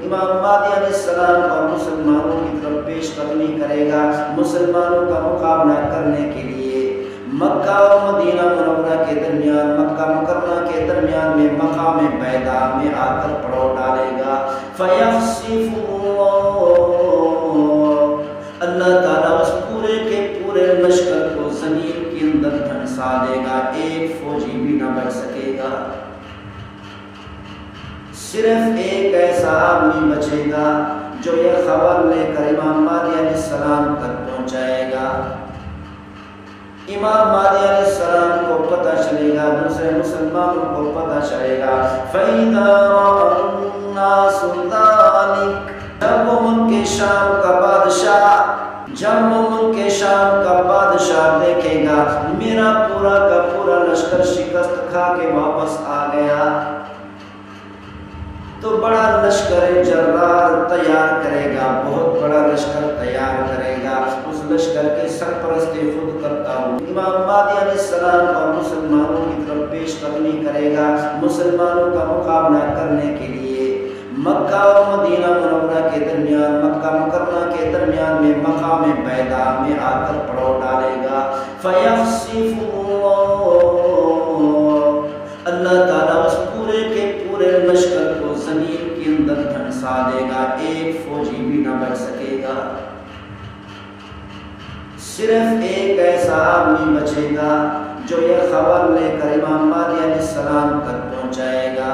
امام مہدی علیہ السلام اور مسلمانوں کی طرف پیش قدمی کرے گا مسلمانوں کا مقابلہ کرنے کے لیے مکہ و مدینہ منورہ کے درمیان، مکہ مکرمہ کے درمیان میں مقام بیضا میں آ کر پڑاؤ ڈالے گا۔ فَيَخْسِفُ اللہ تعالیٰ اس پورے کے پورے لشکر کو زمین کے اندر دھنسا دے گا، ایک فوجی بھی نہ بچ سکے گا۔ صرف ایک ایسا آدمی بچے گا جو یہ خبر لے کر امام مہدی علیہ السلام تک پہنچائے گا۔ امام مہدی علیہ السلام کو پتہ چلے گا، دوسرے مسلمانوں کو پتہ چلے گا۔ فَإِذَا رَأَى النَّاسُ ذَلِكَ جب وہ ملک کے شام کا بادشاہ دیکھے گا میرا پورا کا پورا لشکر شکست کھا کے واپس آ گیا، تو بڑا لشکر جرار تیار کرے گا، بہت بڑا لشکر تیار کرے گا، اس لشکر کی سرپرستی خود کرتا ہوں۔ امام مہدی علیہ السلام اور مسلمانوں کی طرف پیش قدمی کرے گا مسلمانوں کا مقابلہ کرنے کے لیے مکہ و مدینہ منورہ کے درمیان، مکہ مکرمہ کے درمیان میں مقام بیضا میں آ کر پڑاؤ ڈالے گا۔ فَيَخْسِفُ اللہ تعالیٰ اس پورے کے پورے لشکر کو زمین کے اندر دھنسا دے گا، ایک فوجی بھی نہ بچ سکے گا۔ صرف ایک ایسا آدمی بچے گا جو یہ خبر لے کر امام مہدی علیہ السلام تک پہنچائے گا۔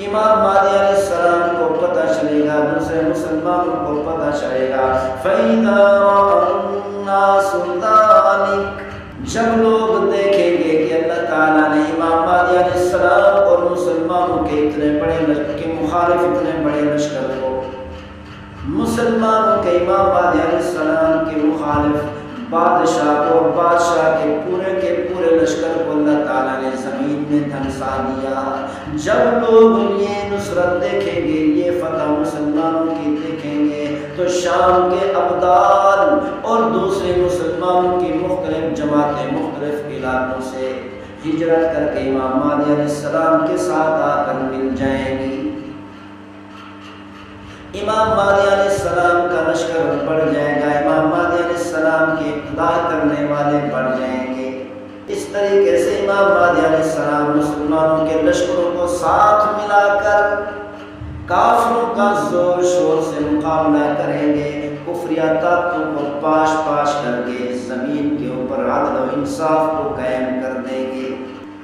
امام مہدی علیہ السلام کو پتہ چلے گا، دوسرے مسلمانوں کو پتہ چلے گا۔ فَإِذَا رَأَى النَّاسُ ذَلِكَ جب لوگ دیکھیں گے کہ اللہ تعالیٰ نے امام مہدی علیہ السلام اور مسلمانوں کے اتنے بڑے مخالف اتنے بڑے لشکر کو، مسلمانوں کے امام مہدی علیہ السلام کے مخالف بادشاہ کو، بادشاہ کے پورے لشکر کو اللہ تعالیٰ نے زمین میں دھنسا دیا۔ جب لوگ یہ نصرت دیکھیں گے، یہ فتح مسلمانوں کی دیکھیں گے، تو شام کے ابدال اور دوسرے مسلمانوں کی مختلف جماعتیں مختلف علاقوں سے ہجرت کر کے امام مہدی علیہ السلام کے ساتھ آ کر مل جائیں گی۔ امام مہدی علیہ السلام کا لشکر بڑھ جائے گا، امام مہدی علیہ السلام کی اقتدار کرنے والے بڑھ جائیں گے۔ اس طریقے سے امام مہدی علیہ السلام مسلمانوں کے لشکروں کو ساتھ ملا کر کافروں کا زور شور سے مقابلہ کریں گے، کفریہ طاقتوں کو پاش کر کے زمین کے اوپر عدل و انصاف کو قائم کر دیں گے۔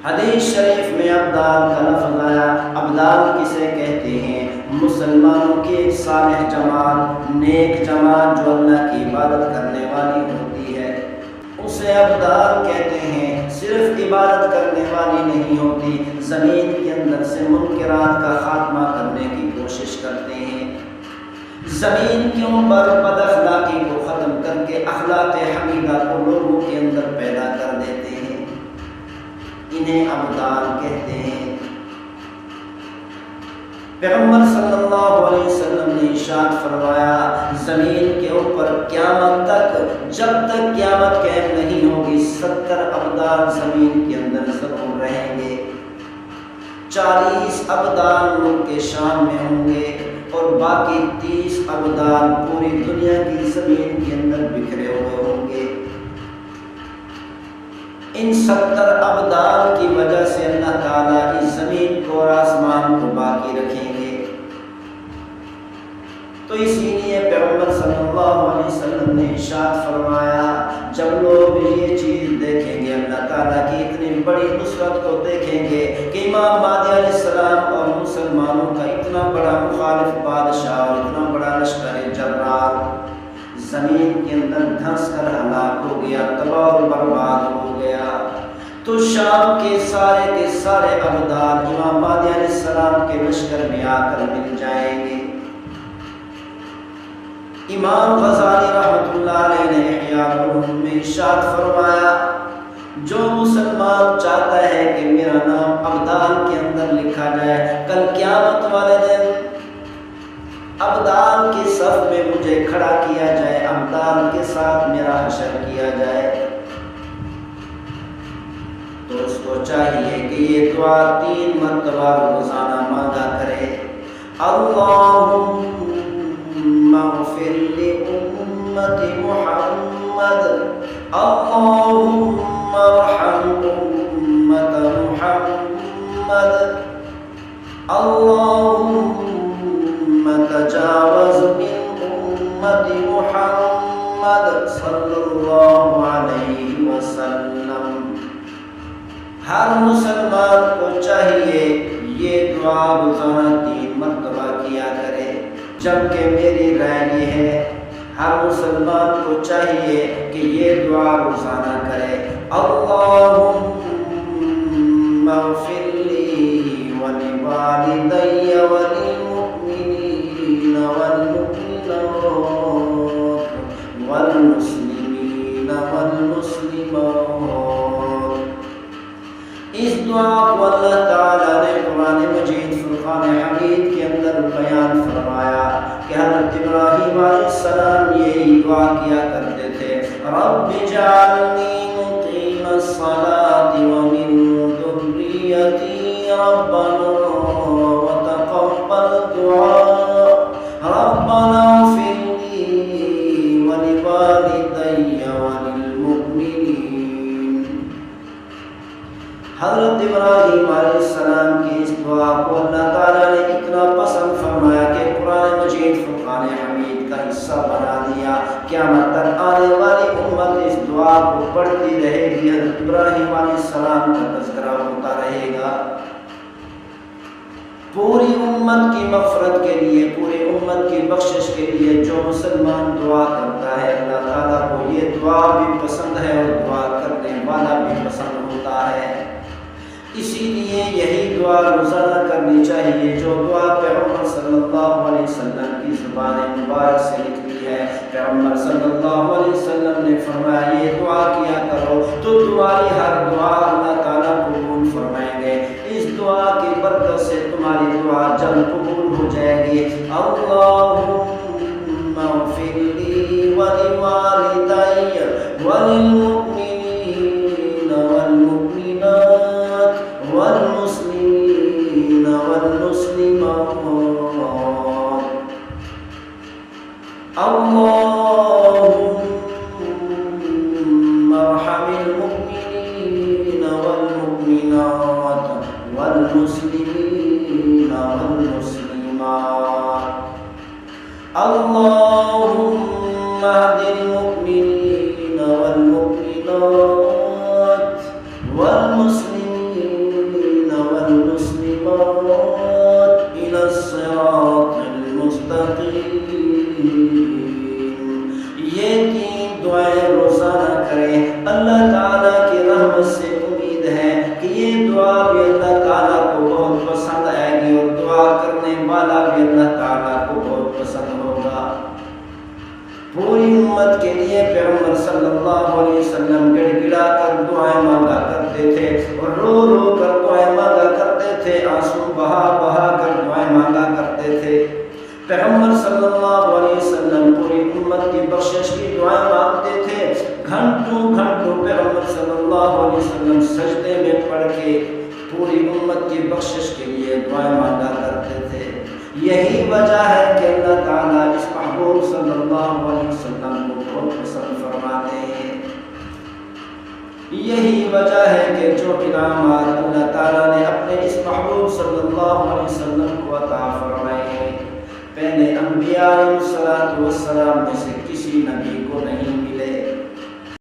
حدیث شریف میں ابدال کا لفظ آیا، ابدال کسے کہتے ہیں؟ مسلمانوں کی ایک صالح جماعت، نیک جماعت جو اللہ کی عبادت کرنے والی ہوتی ہے، اسے ابدال کہتے ہیں۔ صرف عبادت کرنے والی نہیں ہوتی، زمین کے اندر سے منکرات کا خاتمہ کرنے کی کوشش کرتے ہیں، زمین کے اوپر بد اخلاقی کو ختم کر کے اخلاق حمیدہ کو لوگوں کے اندر پیدا کر دیتے ہیں، انہیں ابدال کہتے ہیں۔ پیغمبر صلی اللہ علیہ وسلم نے ارشاد فرمایا، زمین کے اوپر قیامت تک، جب تک قیامت قائم نہیں ہوگی، 70 ابدال زمین کے اندر ضرور رہیں گے۔ 40 ابدال ملک کے شام میں ہوں گے اور باقی 30 ابدال پوری دنیا کی زمین کے اندر بکھرے ہوئے ہوں گے۔ ان 70 ابدال کی وجہ سے اللہ تعالیٰ اس زمین کو اور آسمان کو باقی رکھیں گے۔ تو اسی لیے پیغمبر صلی اللہ علیہ وسلم نے ارشاد فرمایا، جب لوگ یہ چیز دیکھیں گے، اللہ تعالیٰ کی اتنی بڑی نصرت کو دیکھیں گے کہ امام مہدی علیہ السلام اور مسلمانوں کا اتنا بڑا مخالف بادشاہ اور اتنا بڑا لشکر جرار زمین کے اندر دھنس کر ہلاک ہو گیا، تباہ و برباد ہو گیا، تو شام کے سارے ابدال امام مہدی علیہ السلام کے لشکر میں آ کر مل جائیں گے۔ امام غزالی رحمۃ اللہ علیہ نے احیاء العلوم میں ارشاد فرمایا، جو مسلمان چاہتا ہے کہ میرا نام ابدال کے اندر لکھا جائے، کل قیامت والے دن ابدال کی صف میں مجھے کھڑا کیا جائے، ابدال کے ساتھ میرا حشر کیا جائے، تو اس کو چاہیے کہ یہ دعا 3 مرتبہ روزانہ مانگا کرے۔ اللهم اغفر لأمة محمد اللهم ارحم أمة محمد اللهم تجاوز من أمة محمد صلی اللہ علیہ وسلم۔ ہر مسلمان کو چاہیے یہ دعا روزانہ 3 مرتبہ کیا کرے، جبکہ میری رائے یہ ہے ہر مسلمان کو چاہیے کہ یہ دعا روزانہ کرے، اللہم اغفر لی ولوالدی وللمؤمنین والمؤمنات والمسلمین والمسلمات۔ اس دعا کو اللہ تعالیٰ نے قرآن مجید فرقان حمید کے اندر بیان فرمایا کہ حضرت ابراہیم علیہ السلام یہی دعا کیا کرتے تھے، رب اجعلنی مقیم الصلاة ومن ذریتی ربنا وتقبل دعاء ربنا اغفر لي ولوالدي وللمؤمنين۔ حضرت ابراہیم علیہ السلام کی اس دعا کو اللہ تعالیٰ نے اتنا پسند فرمایا کہ قرآن مجید فرقان حمید کا حصہ بنا دیا۔ قیامت تک آنے والی امت اس دعا کو پڑھتی رہے گی، حضرت ابراہیم علیہ السلام کا تذکرہ ہوتا رہے گا۔ پوری امت کی مغفرت کے لیے، پوری امت کی بخشش کے لیے جو مسلمان دعا کرتا ہے اللہ تعالیٰ کو یہ دعا بھی پسند ہے اور دعا کرنے والا بھی پسند ہوتا ہے۔ اسی لیے یہی دعا روزانہ کرنی چاہیے جو دعا پیغمبر صلی اللہ علیہ وسلم کی زبان مبارک سے نکلی ہے۔ پیغمبر صلی اللہ علیہ وسلم نے فرمایا یہ دعا کیا کرو تو تمہاری ہر دعا اللہ تعالیٰ قبول فرمائیں گے۔ اس دعا کی برکت سے تمہاری دعا جلد قبول ہو جائے گی۔ اللہم اغفر لی ولوالدی وللمؤمنین والمؤمنات والمسلمین والمسلمات اللہم ارحم المؤمنین والمؤمنات والمسلمین والمسلمات اللہم اہد المؤمنین والمؤمنات والمسلمین والمسلمات إلى الصراط المستقیم۔ یہ 3 دعائیں روزانہ کریں، اللہ تعالیٰ کی رحمت سے امید ہے کہ یہ دعا بھی اللہ تعالیٰ کو بہت پسند آئے گی اور دعا کرنے والا بھی اللہ تعالیٰ کو بہت پسند ہوگا۔ پوری امت کے لیے پیغمبر صلی اللہ علیہ وسلم گڑ گڑا کر دعائیں مانگا کرتے تھے اور رو رو کر دعائیں مانگا کرتے تھے، آنسو بہا بہا کر دعائیں مانگا کرتے تھے۔ پیغمبر صلی اللہ علیہ وسلم پوری امت کی بخشش کی دعائیں مانگتے تھے، گھنٹوں گھنٹوں پیغمبر صلی اللہ علیہ وسلم سجدے میں پڑھ کے پوری امت کی بخشش کے لیے دعائیں مانگا کرتے تھے۔ یہی وجہ ہے کہ اللہ تعالیٰ اس محبوب صلی اللہ علیہ وسلم کو بہت پسند فرماتے ہیں۔ یہی وجہ ہے کہ جو انعامات اللہ تعالیٰ نے اپنے اس محبوب صلی اللہ علیہ وسلم کو عطا فرمائے ہیں، پہلے انبیاء علیہ السلام میں سے کسی نبی کو نہیں